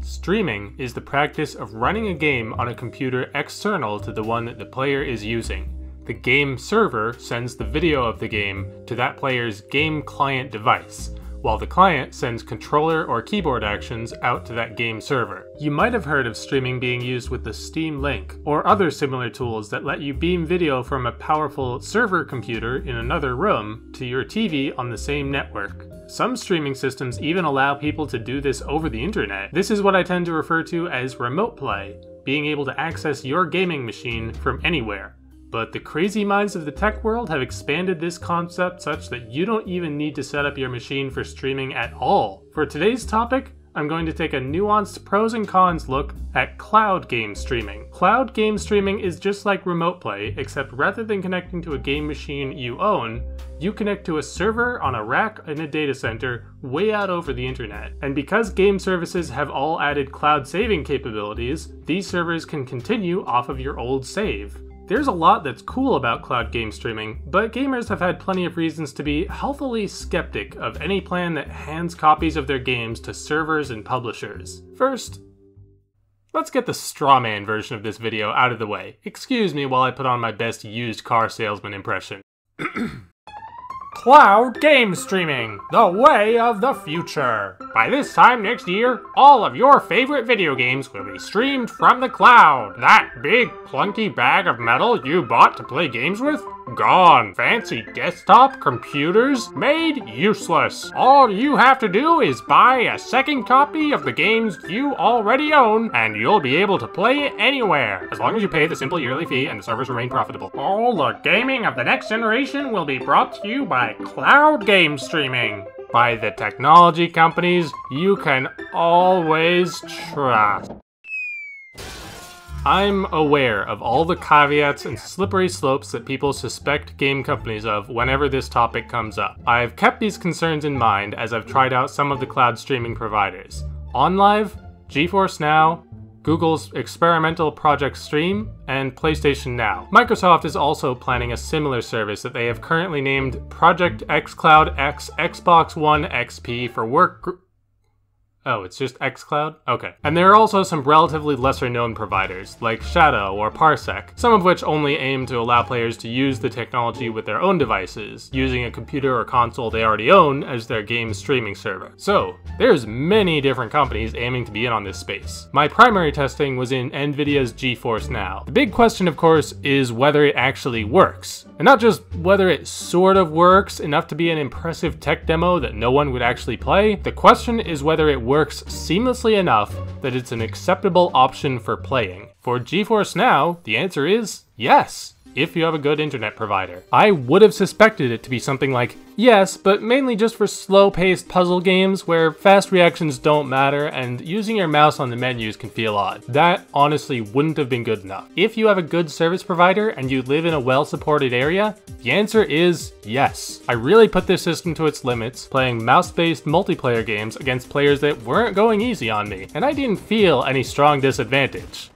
Streaming is the practice of running a game on a computer external to the one that the player is using. The game server sends the video of the game to that player's game client device, while the client sends controller or keyboard actions out to that game server. You might have heard of streaming being used with the Steam Link, or other similar tools that let you beam video from a powerful server computer in another room to your TV on the same network. Some streaming systems even allow people to do this over the internet. This is what I tend to refer to as remote play, being able to access your gaming machine from anywhere. But the crazy minds of the tech world have expanded this concept such that you don't even need to set up your machine for streaming at all. For today's topic, I'm going to take a nuanced pros and cons look at cloud game streaming. Cloud game streaming is just like remote play, except rather than connecting to a game machine you own, you connect to a server on a rack in a data center way out over the internet. And because game services have all added cloud saving capabilities, these servers can continue off of your old save. There's a lot that's cool about cloud game streaming, but gamers have had plenty of reasons to be healthily skeptic of any plan that hands copies of their games to servers and publishers. First, let's get the straw man version of this video out of the way. Excuse me while I put on my best used car salesman impression. Cloud game streaming, the way of the future. By this time next year, all of your favorite video games will be streamed from the cloud. That big clunky bag of metal you bought to play games with? Gone. Fancy desktop computers? Made useless. All you have to do is buy a second copy of the games you already own, and you'll be able to play anywhere, as long as you pay the simple yearly fee and the servers remain profitable. All the gaming of the next generation will be brought to you by cloud game streaming. By the technology companies you can always trust. I'm aware of all the caveats and slippery slopes that people suspect game companies of whenever this topic comes up. I've kept these concerns in mind as I've tried out some of the cloud streaming providers. OnLive, GeForce Now, Google's experimental Project Stream, and PlayStation Now. Microsoft is also planning a similar service that they have currently named Project xCloud X Xbox One XP for work. Oh, it's just xCloud? Okay. And there are also some relatively lesser known providers, like Shadow or Parsec, some of which only aim to allow players to use the technology with their own devices, using a computer or console they already own as their game streaming server. So, there's many different companies aiming to be in on this space. My primary testing was in Nvidia's GeForce Now. The big question, of course, is whether it actually works. And not just whether it sort of works enough to be an impressive tech demo that no one would actually play. The question is whether it works seamlessly enough that it's an acceptable option for playing. For GeForce Now, the answer is yes, if you have a good internet provider. I would have suspected it to be something like yes, but mainly just for slow-paced puzzle games where fast reactions don't matter and using your mouse on the menus can feel odd. That honestly wouldn't have been good enough. If you have a good service provider and you live in a well-supported area, the answer is yes. I really put this system to its limits, playing mouse-based multiplayer games against players that weren't going easy on me, and I didn't feel any strong disadvantage.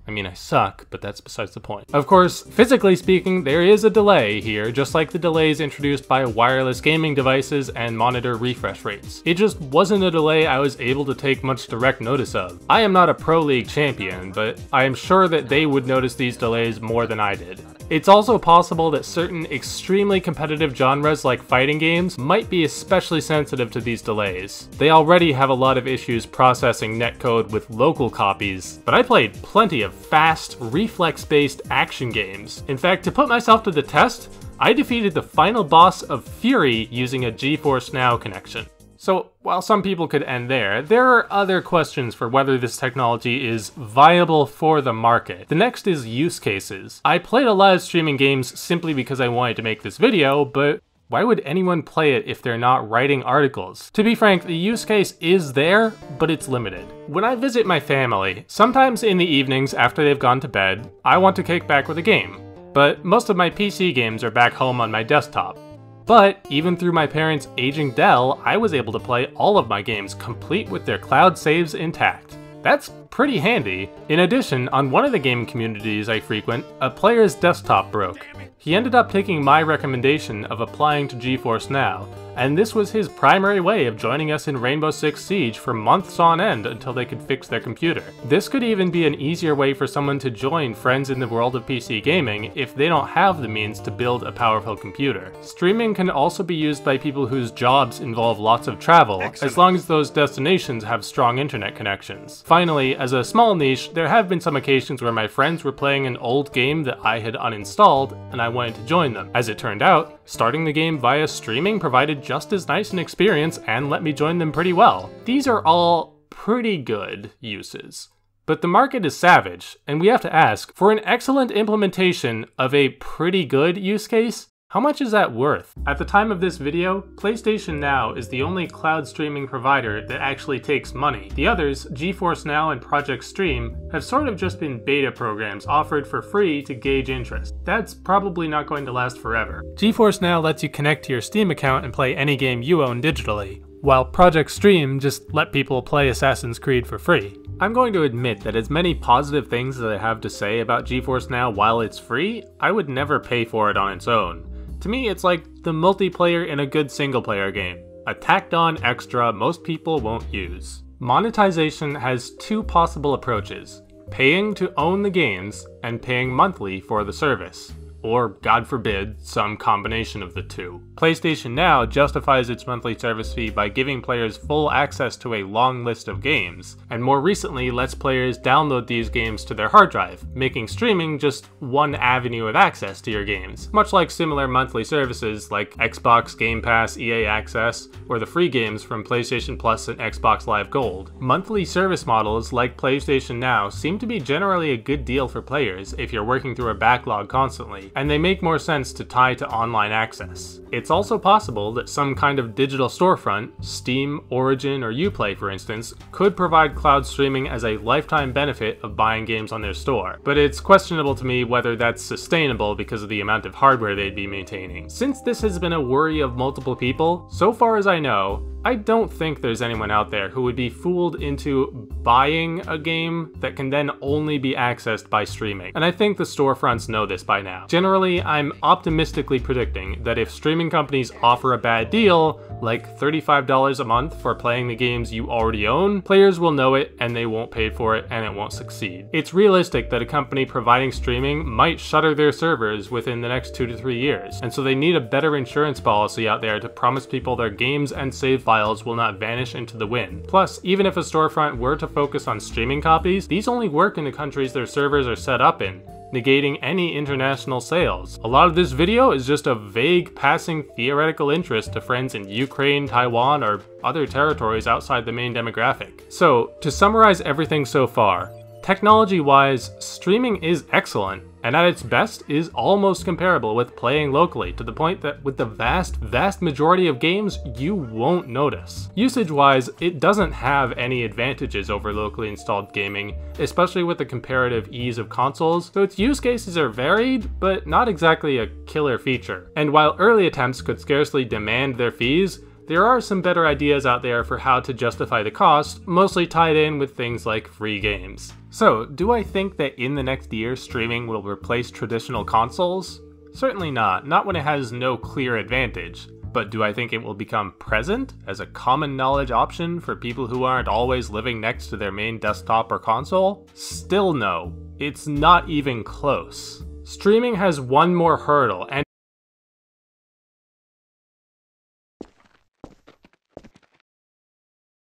I mean, I suck, but that's besides the point. Of course, physically speaking, there is a delay here, just like the delays introduced by wireless gaming devices and monitor refresh rates. It just wasn't a delay I was able to take much direct notice of. I am not a Pro League champion, but I am sure that they would notice these delays more than I did. It's also possible that certain extremely competitive genres like fighting games might be especially sensitive to these delays. They already have a lot of issues processing netcode with local copies, but I played plenty of fast, reflex-based action games. In fact, to put myself to the test, I defeated the final boss of Fury using a GeForce Now connection. So, while some people could end there, there are other questions for whether this technology is viable for the market. The next is use cases. I played a lot of streaming games simply because I wanted to make this video, but why would anyone play it if they're not writing articles? To be frank, the use case is there, but it's limited. When I visit my family, sometimes in the evenings after they've gone to bed, I want to kick back with a game. But most of my PC games are back home on my desktop. But even through my parents' aging Dell, I was able to play all of my games complete with their cloud saves intact. That's pretty handy. In addition, on one of the game communities I frequent, a player's desktop broke. He ended up taking my recommendation of applying to GeForce Now, and this was his primary way of joining us in Rainbow Six Siege for months on end until they could fix their computer. This could even be an easier way for someone to join friends in the world of PC gaming if they don't have the means to build a powerful computer. Streaming can also be used by people whose jobs involve lots of travel, as long as those destinations have strong internet connections. Finally, as a small niche, there have been some occasions where my friends were playing an old game that I had uninstalled, and I wanted to join them. As it turned out, starting the game via streaming provided just as nice an experience and let me join them pretty well. These are all pretty good uses. But the market is savage, and we have to ask, for an excellent implementation of a pretty good use case, how much is that worth? At the time of this video, PlayStation Now is the only cloud streaming provider that actually takes money. The others, GeForce Now and Project Stream, have sort of just been beta programs offered for free to gauge interest. That's probably not going to last forever. GeForce Now lets you connect to your Steam account and play any game you own digitally, while Project Stream just let people play Assassin's Creed for free. I'm going to admit that as many positive things as I have to say about GeForce Now while it's free, I would never pay for it on its own. To me, it's like the multiplayer in a good single-player game, a tacked-on extra most people won't use. Monetization has two possible approaches: paying to own the games and paying monthly for the service. Or, God forbid, some combination of the two. PlayStation Now justifies its monthly service fee by giving players full access to a long list of games, and more recently lets players download these games to their hard drive, making streaming just one avenue of access to your games, much like similar monthly services like Xbox Game Pass, EA Access, or the free games from PlayStation Plus and Xbox Live Gold. Monthly service models like PlayStation Now seem to be generally a good deal for players if you're working through a backlog constantly, and they make more sense to tie to online access. It's also possible that some kind of digital storefront, Steam, Origin, or Uplay for instance, could provide cloud streaming as a lifetime benefit of buying games on their store, but it's questionable to me whether that's sustainable because of the amount of hardware they'd be maintaining. Since this has been a worry of multiple people, so far as I know, I don't think there's anyone out there who would be fooled into buying a game that can then only be accessed by streaming. And I think the storefronts know this by now. Generally, I'm optimistically predicting that if streaming companies offer a bad deal, like $35 a month for playing the games you already own, players will know it and they won't pay for it and it won't succeed. It's realistic that a company providing streaming might shutter their servers within the next 2 to 3 years, and so they need a better insurance policy out there to promise people their games and save files will not vanish into the wind. Plus, even if a storefront were to focus on streaming copies, these only work in the countries their servers are set up in, negating any international sales. A lot of this video is just a vague passing theoretical interest to friends in Ukraine, Taiwan, or other territories outside the main demographic. So, to summarize everything so far, technology-wise, streaming is excellent, and at its best is almost comparable with playing locally, to the point that with the vast majority of games, you won't notice. Usage-wise, it doesn't have any advantages over locally installed gaming, especially with the comparative ease of consoles, so its use cases are varied, but not exactly a killer feature. And while early attempts could scarcely demand their fees, there are some better ideas out there for how to justify the cost, mostly tied in with things like free games. So, do I think that in the next year streaming will replace traditional consoles? Certainly not when it has no clear advantage. But do I think it will become present as a common knowledge option for people who aren't always living next to their main desktop or console? Still no. It's not even close. Streaming has one more hurdle, and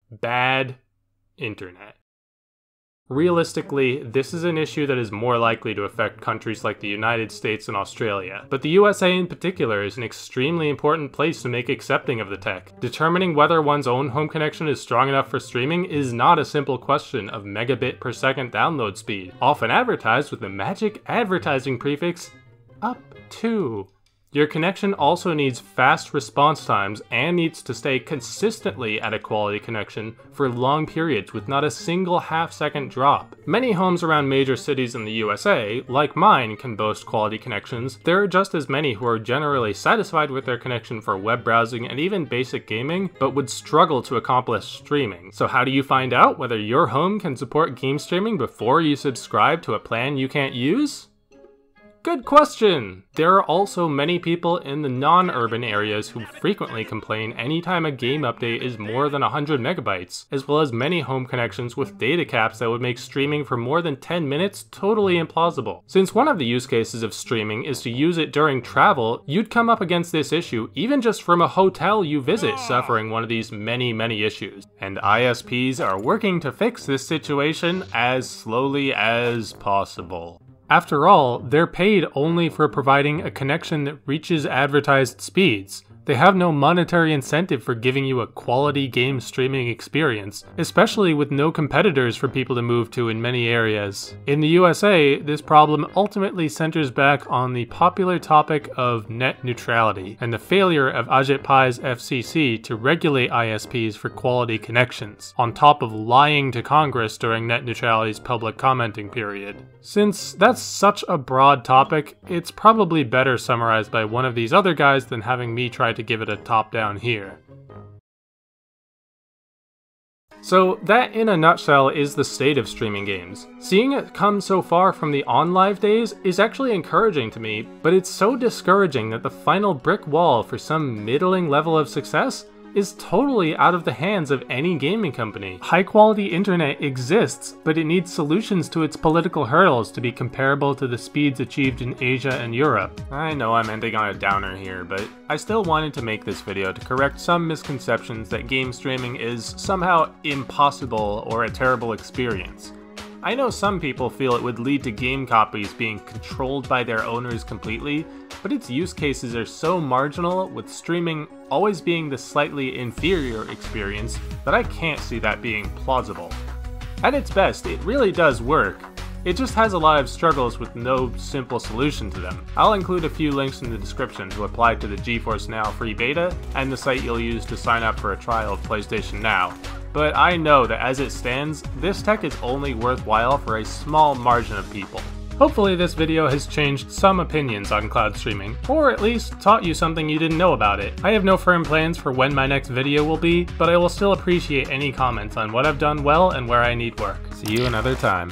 bad internet. Realistically, this is an issue that is more likely to affect countries like the United States and Australia, but the USA in particular is an extremely important place to make accepting of the tech. Determining whether one's own home connection is strong enough for streaming is not a simple question of megabit per second download speed, often advertised with the magic advertising prefix, up to. Your connection also needs fast response times and needs to stay consistently at a quality connection for long periods with not a single half-second drop. Many homes around major cities in the USA, like mine, can boast quality connections. There are just as many who are generally satisfied with their connection for web browsing and even basic gaming, but would struggle to accomplish streaming. So how do you find out whether your home can support game streaming before you subscribe to a plan you can't use? Good question! There are also many people in the non-urban areas who frequently complain anytime a game update is more than 100 megabytes, as well as many home connections with data caps that would make streaming for more than 10 minutes totally implausible. Since one of the use cases of streaming is to use it during travel, you'd come up against this issue even just from a hotel you visit suffering one of these many issues. And ISPs are working to fix this situation as slowly as possible. After all, they're paid only for providing a connection that reaches advertised speeds. They have no monetary incentive for giving you a quality game streaming experience, especially with no competitors for people to move to in many areas. In the USA, this problem ultimately centers back on the popular topic of net neutrality and the failure of Ajit Pai's FCC to regulate ISPs for quality connections, on top of lying to Congress during net neutrality's public commenting period. Since that's such a broad topic, it's probably better summarized by one of these other guys than having me try to give it a top down here. So that in a nutshell is the state of streaming games. Seeing it come so far from the OnLive days is actually encouraging to me, but it's so discouraging that the final brick wall for some middling level of success is totally out of the hands of any gaming company. High quality internet exists, but it needs solutions to its political hurdles to be comparable to the speeds achieved in Asia and Europe. I know I'm ending on a downer here, but I still wanted to make this video to correct some misconceptions that game streaming is somehow impossible or a terrible experience. I know some people feel it would lead to game copies being controlled by their owners completely, but its use cases are so marginal, with streaming always being the slightly inferior experience, that I can't see that being plausible. At its best, it really does work. It just has a lot of struggles with no simple solution to them. I'll include a few links in the description to apply to the GeForce Now free beta, and the site you'll use to sign up for a trial of PlayStation Now. But I know that as it stands, this tech is only worthwhile for a small margin of people. Hopefully this video has changed some opinions on cloud streaming, or at least taught you something you didn't know about it. I have no firm plans for when my next video will be, but I will still appreciate any comments on what I've done well and where I need work. See you another time.